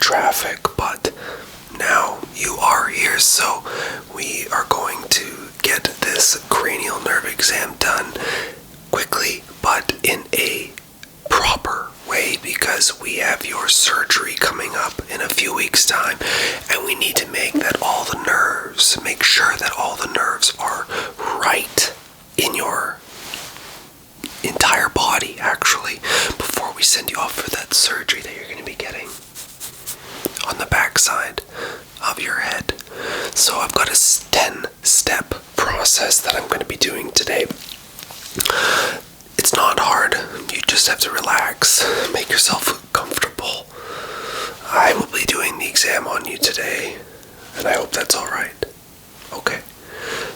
traffic, but now you are here, so we are going to get this cranial nerve exam done quickly, but in a proper way, because we have your surgery coming up in a few weeks' time, and we need to make sure that all the nerves are right in your entire body, actually, before we send you off for that surgery that you're going to be getting on the backside of your head. So I've got a 10-step process that I'm going to be doing today. It's not hard. You just have to relax, make yourself comfortable. I will be doing the exam on you today, and I hope that's alright. Okay.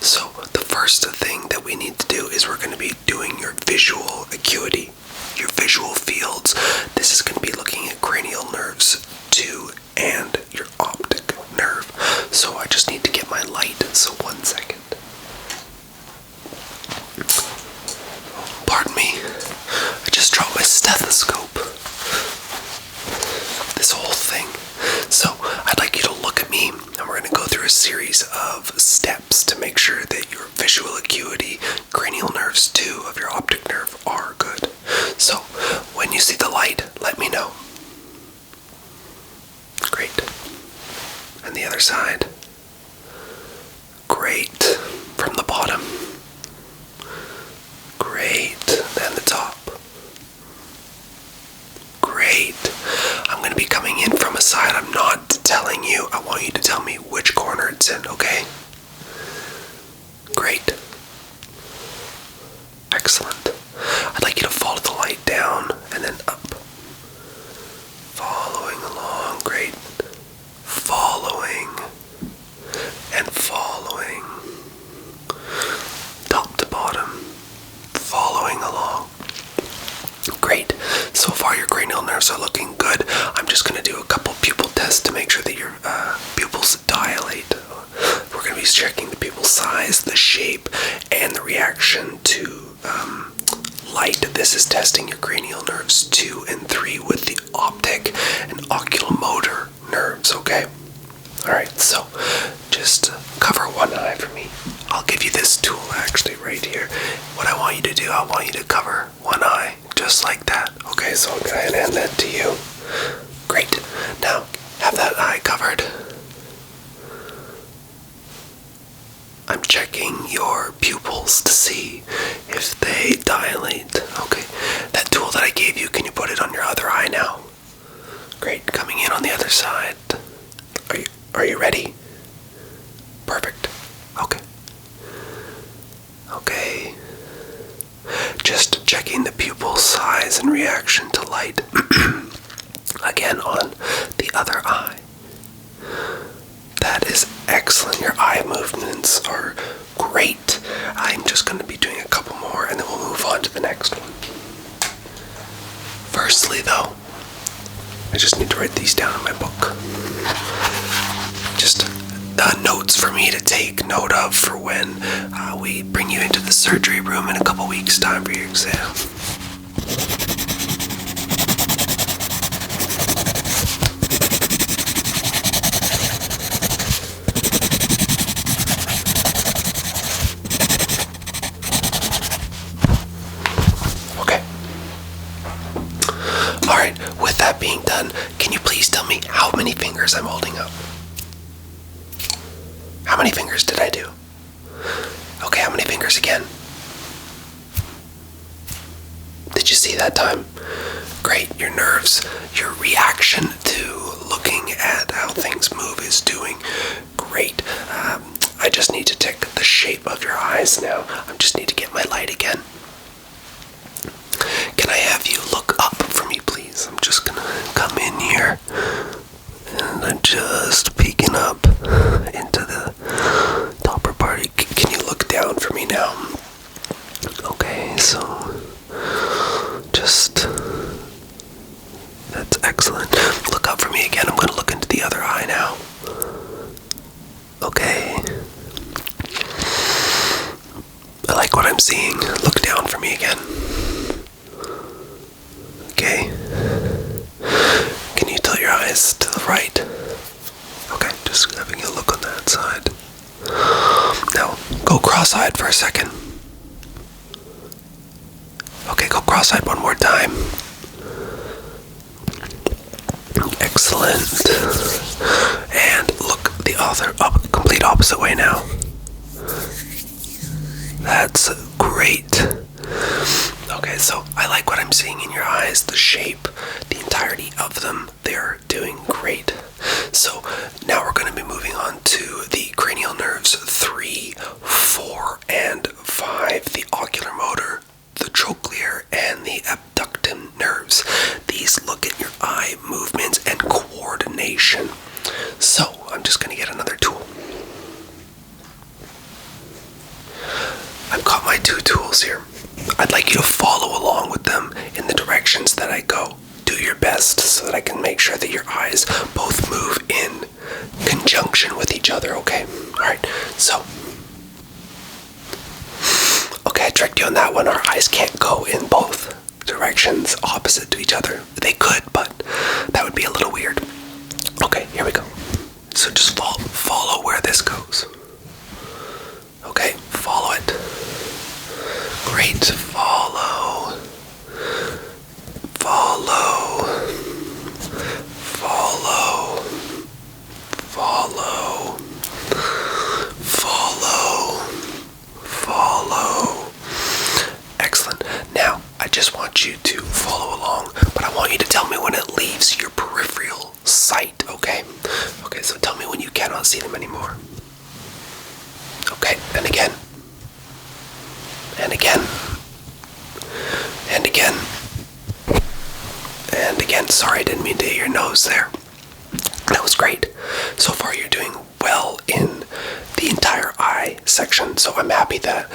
So the first thing that we need to do is we're going to be doing your visual acuity, your visual fields. This is going to be looking at cranial nerves 2 and your optic nerve. So I just need to get my light, so 1 second. Pardon me, I just dropped my stethoscope. This whole thing. So I'd like you to look at me, and we're going to go through a series of steps to make sure that your visual acuity, cranial nerves 2 of your optic nerve are good. So when you see the light, let me know. Great. And the other side. Great. From the bottom. Great. Then the top. Great. I'm going to be coming in from a side. I'm not telling you. I want you to tell me which corner it's in, okay? Great. Excellent. I'd like you to follow the light down and then up. Following along. Great. Following and following. Top to bottom. Following along. Great. So far your cranial nerves are looking good. I'm just going to do a couple pupil tests to make sure that your pupils dilate. We're going to be checking the pupil size, the shape, and the reaction to light. This is testing your cranial nerves 2 and 3 with the optic and oculomotor nerves, okay? Alright, so just cover one eye for me. I'll give you this tool actually right here. What I want you to do, I want you to cover one eye, just like that. Okay, so I'm going to hand that to you. Great. Now, have that eye covered. I'm checking your pupils to see if they dilate. Okay, that tool that I gave you, can you put it on your other eye now? Great, coming in on the other side. Are you ready? Perfect. Okay. Okay. Just checking the pupil size and reaction to light. Again on the other eye. That is excellent. Your eye movements are great. I'm just going to be doing a couple more and then we'll move on to the next one. Firstly though, I just need to write these down in my book. Just notes for me to take note of for when we bring you into the surgery room in a couple weeks' time for your exam. Okay. Alright, with that being done, can you please tell me how many fingers I'm holding up? How many fingers did I do? Okay, how many fingers again? Did you see that time? Great, your nerves, your reaction to looking at how things move is doing great. I just need to check the shape of your eyes now. I just need to get my light again. Can I have you look up for me, please? I'm just gonna come in here. And I'm just peeking up into the topper part. Can you look down for me now? Okay, so just, that's excellent. Look up for me again. I'm going to look into the other eye now. Okay. I like what I'm seeing. Look down for me again. Okay. Can you tell your eyes to to the right. Okay, just having a look on that side. Now, go cross-eyed for a second. Okay, go cross-eyed one more time. Excellent. And look the other, complete opposite way now. That's great. Okay, so I like what I'm seeing in your eyes, the shape, the entirety of them. They're doing great. So now we're going to be moving on to the cranial nerves 3, 4, and 5, the ocular motor, the trochlear, and the abductive nerves. These look at your eye movements and coordination. So I'm just going to get another tool. I've got my 2 tools here. I'd like you to follow along with them in the directions that I go. Do your best so that I can make sure that your eyes both move in conjunction with each other, okay? Alright, so. Okay, I tricked you on that one. Our eyes can't go in both directions opposite to each other. They could, but that would be a little weird. Okay, here we go. So just follow where this goes. Okay, follow it. Great, follow. Follow. Follow. Follow. Follow. Follow. Excellent. Now, I just want you to follow along, but I want you to tell me when it leaves your peripheral sight, okay? Okay, so tell me when you cannot see them anymore. Okay, and again. And again. And again. And again. Sorry, I didn't mean to hit your nose there. That was great. So far you're doing well in the entire eye section, so I'm happy that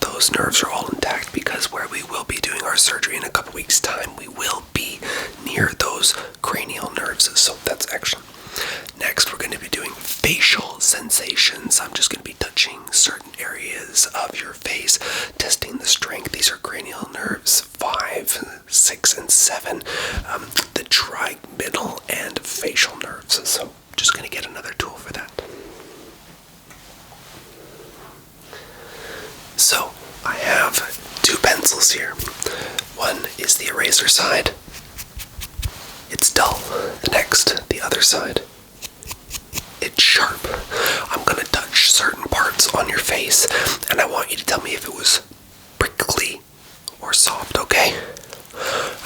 those nerves are all intact, because where we will be doing our surgery in a couple weeks' time, we will be near those cranial nerves, so that's excellent. Next, we're going to be doing facial sensations. I'm just going to be touching certain areas of your face, testing the strength. These are cranial nerves 5, 6, and 7, the trigeminal and facial nerves. So I'm just going to get another tool for that. So I have 2 pencils here. One is the eraser side. It's dull. The next, the other side, it's sharp. I'm going to touch certain parts on your face, and I want you to tell me if it was prickly or soft, okay?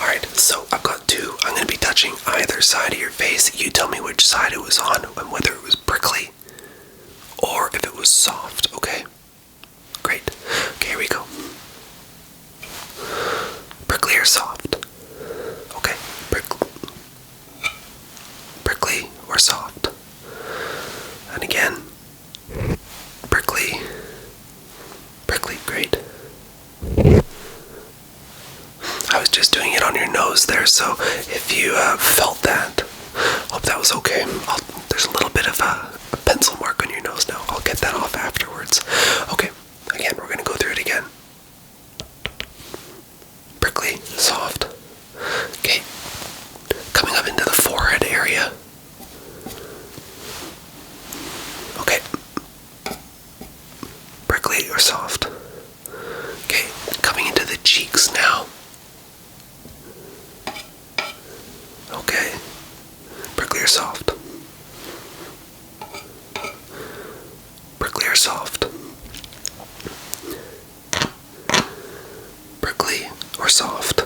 Alright, so I've got 2. I'm going to be touching either side of your face. You tell me which side it was on and whether it was prickly or if it was soft, okay? Great. Okay, here we go. Prickly or soft? Okay, prickly or soft? And again, prickly, great. I was just doing it on your nose there, so if you felt that, hope that was okay. There's a little bit of a pencil mark on your nose now. I'll get that off afterwards. Okay, again, we're going to go through it again. Prickly, soft. Okay, coming up into the forehead area. Okay. Prickly or soft? Okay, coming into the cheeks now. Okay. Prickly or soft? Prickly or soft? Prickly or soft?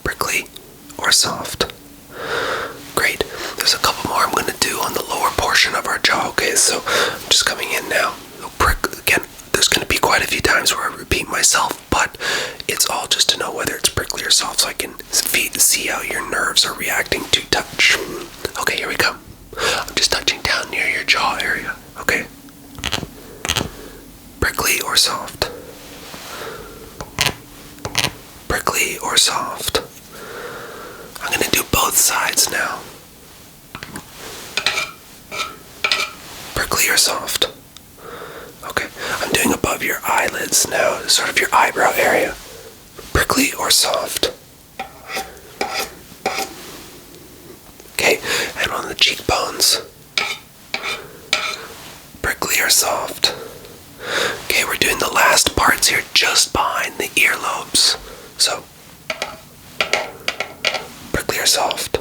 Prickly or soft? Great. There's a couple more I'm going to do on the lower portion of our jaw. Okay, so I'm just coming in now. Again, there's going to be quite a few times where I repeat myself, but it's all just to know whether it's prickly or soft, so I can see how your nerves are reacting to touch. Okay, here we go. I'm just touching down near your jaw area. Okay. Prickly or soft? Prickly or soft? I'm going to do both sides now. Prickly or soft? Okay, I'm doing above your eyelids now, sort of your eyebrow area. Prickly or soft? Okay, and on the cheekbones. Prickly or soft. Okay, we're doing the last parts here just behind the earlobes. So, prickly or soft.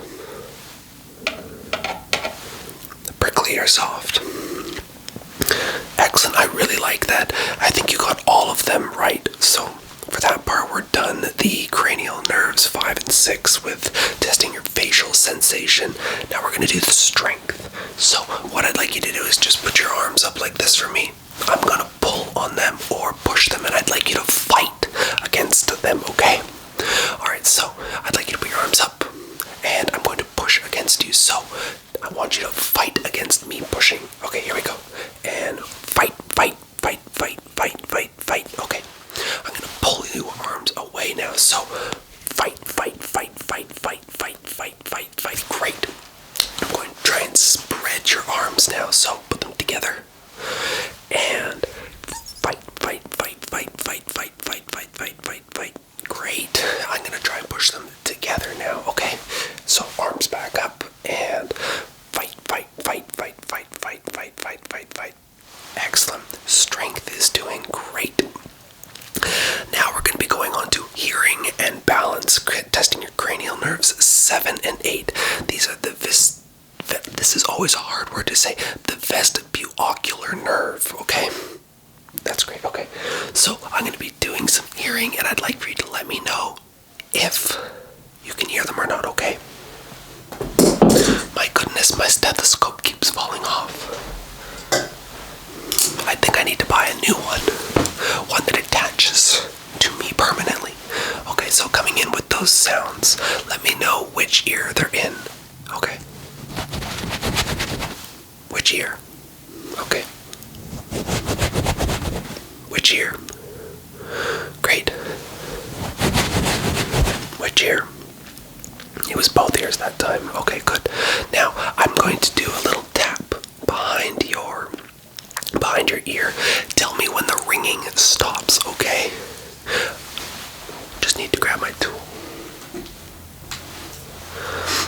Prickly or soft. Excellent, I really like that. I think you got all of them right. So, for that part, we're done. The cranial nerves 5 and 6 with testing your facial sensation. Now we're going to do the strength. So, what I'd like you to do is just put your arms up like this for me. I'm going to pull on them or push them, and I'd like you to fight against them, okay? Alright, so I'd like you to put your arms up, and I'm going to push against you. So I want you to fight against me pushing. Okay, here we go. And fight, fight, fight, fight, fight, fight, fight. Okay, I'm going to pull your arms away now. So fight, fight, fight, fight, fight, fight, fight, fight, fight. Great. I'm going to try and spread your arms now. So put them together. And fight, fight, fight, fight, fight, fight, fight, fight, fight, fight, fight. Great. I'm going to try and push them together now, okay? So arms back up and fight, fight, fight, fight, fight, fight, fight, fight, fight, fight. Excellent. Strength is doing great. Now we're going to be going on to hearing and balance, testing your cranial nerves 7 and 8. These are this is always a hard word to say, the vestibulocular nerve, okay? That's great, okay. So I'm going to be doing some hearing, and I'd like for you to let me know if you can hear them or not, okay? My goodness, my stethoscope keeps falling off. I think I need to buy a new one that attaches to me permanently. Okay, so coming in with those sounds, let me know which ear they're in, okay? Which ear? Okay. Which ear? Great. Which ear? It was both ears that time. Okay, good. Now, I'm going to do a little tap behind your ear. Tell me when the ringing stops, okay? Just need to grab my tool.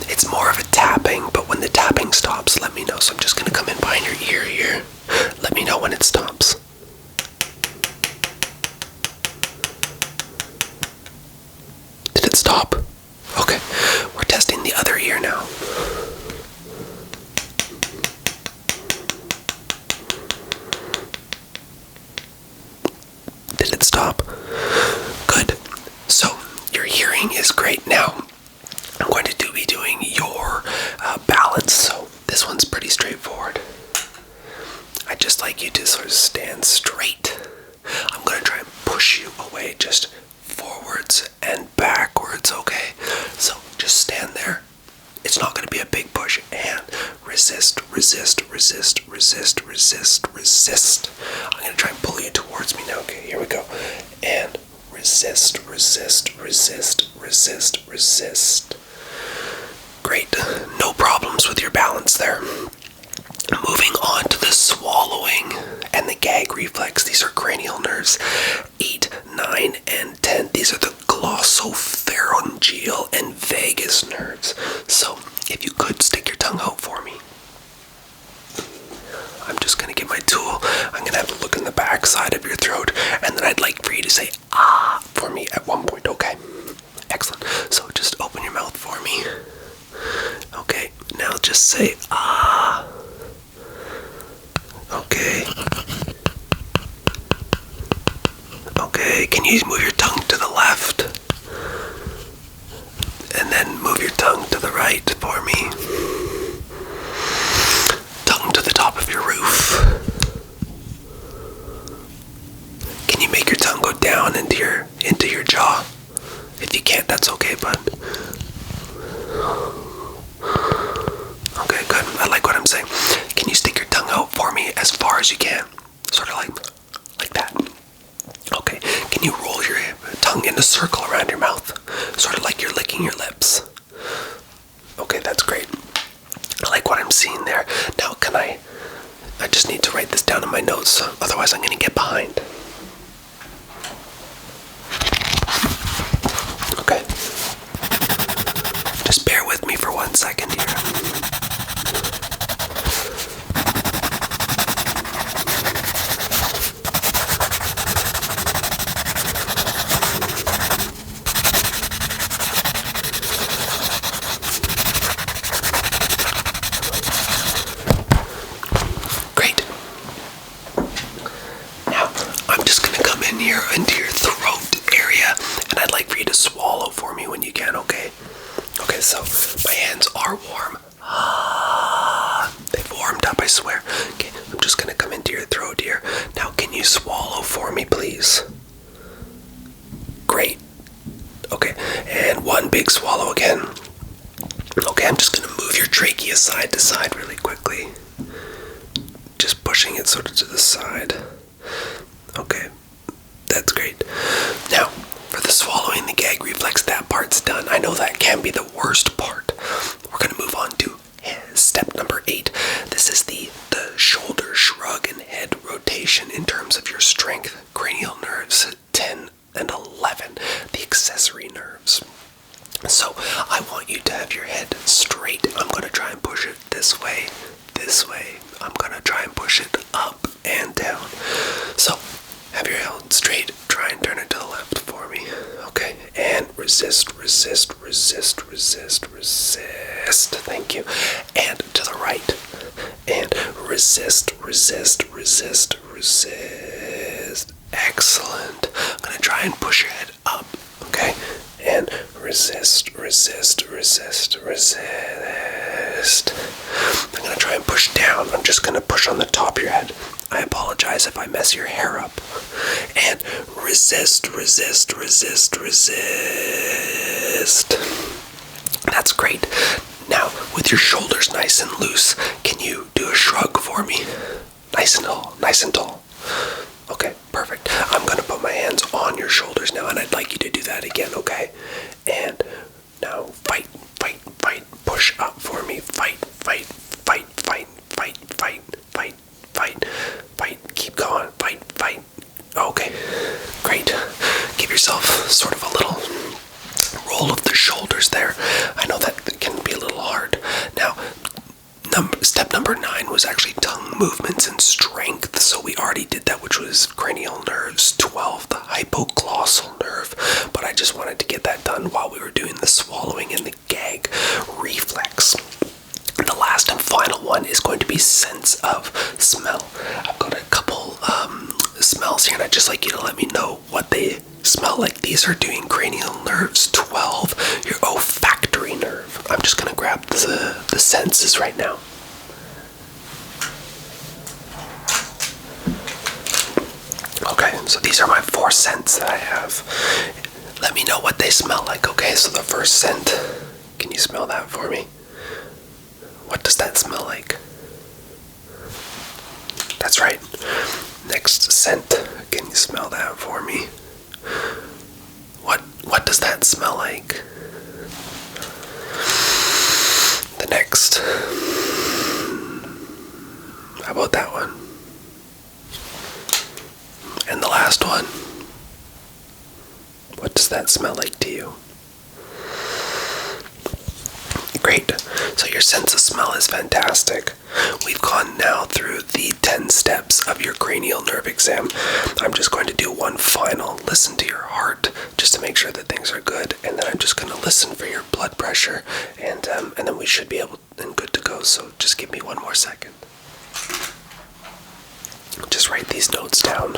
It's more of a tapping, but when the tapping stops, let me know. So I'm just going to come in behind your ear here. Let me know when it stops. Did it stop? Okay. We're testing the other ear now. Did it stop? Good. So your hearing is great. Now I'm going to be doing your balance. So this one's pretty straightforward. I'd just like you to sort of stand straight. I'm going to try and push you away just forwards and backwards, okay? So just stand there. It's not going to be a big push. And resist, resist, resist, resist, resist, resist. I'm going to try and pull you towards me now. Okay, here we go. And resist, resist, resist, resist, resist. Great. No problems with your balance there. Moving on to the swallowing and the gag reflex. These are cranial nerves 8, 9, and 10. These are the glossopharyngeal and vagus nerves. So if you could stick your tongue out for me. I'm just going to get my tool. I'm going to have to look in the back side of your throat, and then I'd like for you to say ah for me at one point, okay? Excellent. So just open your mouth for me. Okay, now just say ah. Okay. Okay, can you move your tongue to the left? And then move your tongue to the right for me. Tongue to the top of your roof. Can you make your tongue go down into your jaw? If you can't, that's okay, bud. Okay, good. I like what I'm saying. Can you stick your tongue out for me as far as you can? Sort of like that. Okay. Can you roll your tongue in a circle around your mouth? Sort of like you're licking your lips. Okay, that's great. I like what I'm seeing there. Now, I just need to write this down in my notes, otherwise I'm going to get behind. Okay. Just bear with me for for 1 second here. Great. Now, I'm just going to come in here into your throat area, and I'd like for you to swallow for me when you can, okay? Okay, so my hands are warm. They've warmed up, I swear. Okay, I'm just going to come into your throat here. Now, can you swallow for me, please? Great. Okay, and one big swallow again. Okay, I'm just going to move your trachea side to side really quickly. Just pushing it sort of to the side. Okay, that's great. Now, for the swallowing the gag reflex, that part's done. I know that can be the worst part. We're going to move on to step number 8. This is the shoulder shrug and head rotation in terms of your strength. Cranial nerves 10 and 11, the accessory nerves. So I want you to have your head straight. I'm going to try and push it this way, this way. I'm going to try and push it up and down. So have your head straight. Try and turn it to the left for me. Okay, and resist, resist, resist, resist, resist. Thank you. And to the right. And resist, resist, resist, resist. Excellent. I'm going to try and push your head up. Okay, and resist, resist, resist, resist. I'm going to try and push down. I'm just going to push on the top of your head. I apologize if I mess your hair up. And resist, resist, resist, resist. That's great. Now, with your shoulders nice and loose, can you do a shrug for me? Nice and tall, nice and tall. Okay, perfect. I'm going to put my hands on your shoulders now, and I'd like you to do that again, okay? And now, fight, fight, fight. Push up for me. Fight, fight, fight, fight, fight, fight, fight, fight, fight. Keep going. Fight, fight. Okay, great. Give yourself sort of a little roll of the shoulders there. I know that can be a little hard. Now, step number 9 was actually tongue movements and strength. So we already did that, which was cranial nerves 12, the hypoglossal nerve. But I just wanted to get that done while we were doing the swallowing and the gag reflex. The last and final one is going to be sense of smell. I've got a couple smells here, and I'd just like you to let me know what they smell like. These are doing cranial nerves 12, your olfactory nerve. I'm just going to grab the senses right now. Okay, so these are my 4 scents that I have. Let me know what they smell like, okay? So the first scent, can you smell that for me? What does that smell like? That's right. Next scent, can you smell that for me? What does that smell like? The next. How about that one? And the last one. What does that smell like to you? Great. So your sense of smell is fantastic. We've gone now through the 10 steps of your cranial nerve exam. I'm just going to do one final listen to your heart just to make sure that things are good, and then I'm just going to listen for your blood pressure, and then we should be able and good to go. So just give me one more second. Just write these notes down.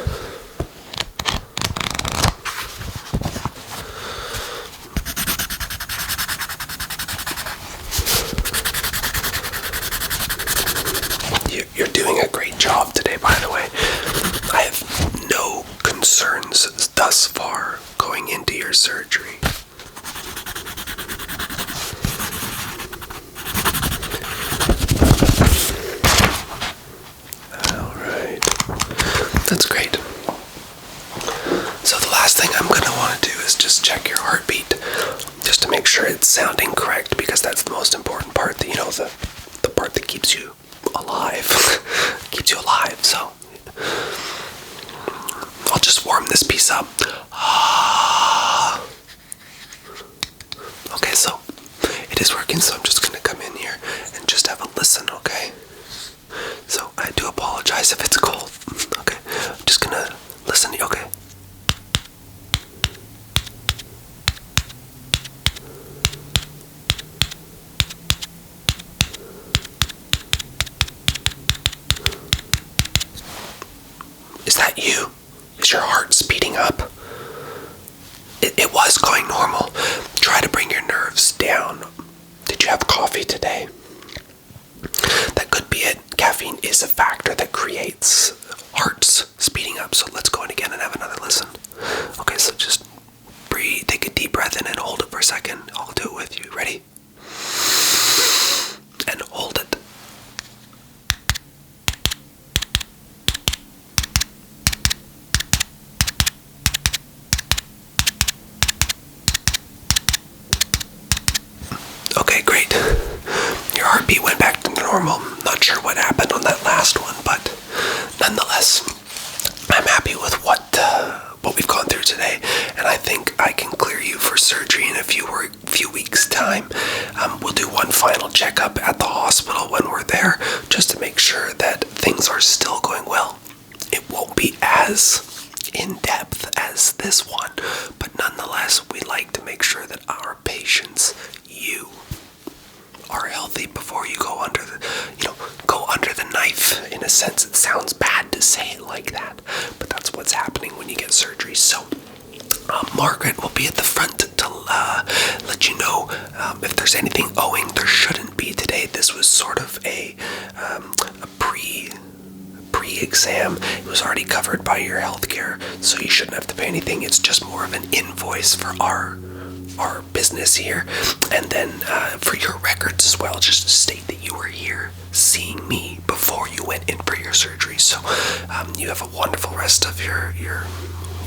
You're doing a great job today, by the way. I have no concerns thus far going into your surgery. Alright. That's great. So the last thing I'm going to want to do is just check your heartbeat, just to make sure it's sounding correct, because that's the most important part, the part that keeps you alive. Keeps you alive. So I'll just warm this piece up. Okay, so it is working, so I'm just Is that you? Is your heart speeding up? It was going normal. Try to bring your nerves down. Did you have coffee today? That could be it. Caffeine is a factor that creates hearts speeding up. So let's go in again and have another listen. Okay, so just breathe. Take a deep breath in and hold it for a second. I'll do it with you. Ready? And hold it. Okay, great. Your heartbeat went back to normal. Not sure what happened on that last one, but nonetheless, I'm happy with what we've gone through today, and I think I can clear you for surgery in a few weeks' time. We'll do one final checkup at the hospital when we're there, just to make sure that things are still going well. It won't be as in depth as this one, but nonetheless, we like to make sure that our patients, you, are healthy before you go under the knife. In a sense, it sounds bad to say it like that, but that's what's happening when you get surgery. So Margaret will be at the front to let you know if there's anything owing. There shouldn't be today. This was sort of a pre-exam. It was already covered by your healthcare, so you shouldn't have to pay anything. It's just more of an invoice for our business here, and then for your records as well, just to state that you were here seeing me before you went in for your surgery. So you have a wonderful rest of your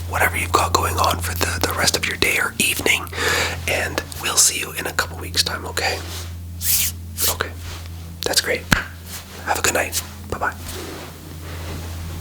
whatever you've got going on for the rest of your day or evening, and we'll see you in a couple weeks' time. Okay, that's great. Have a good night. Bye-bye.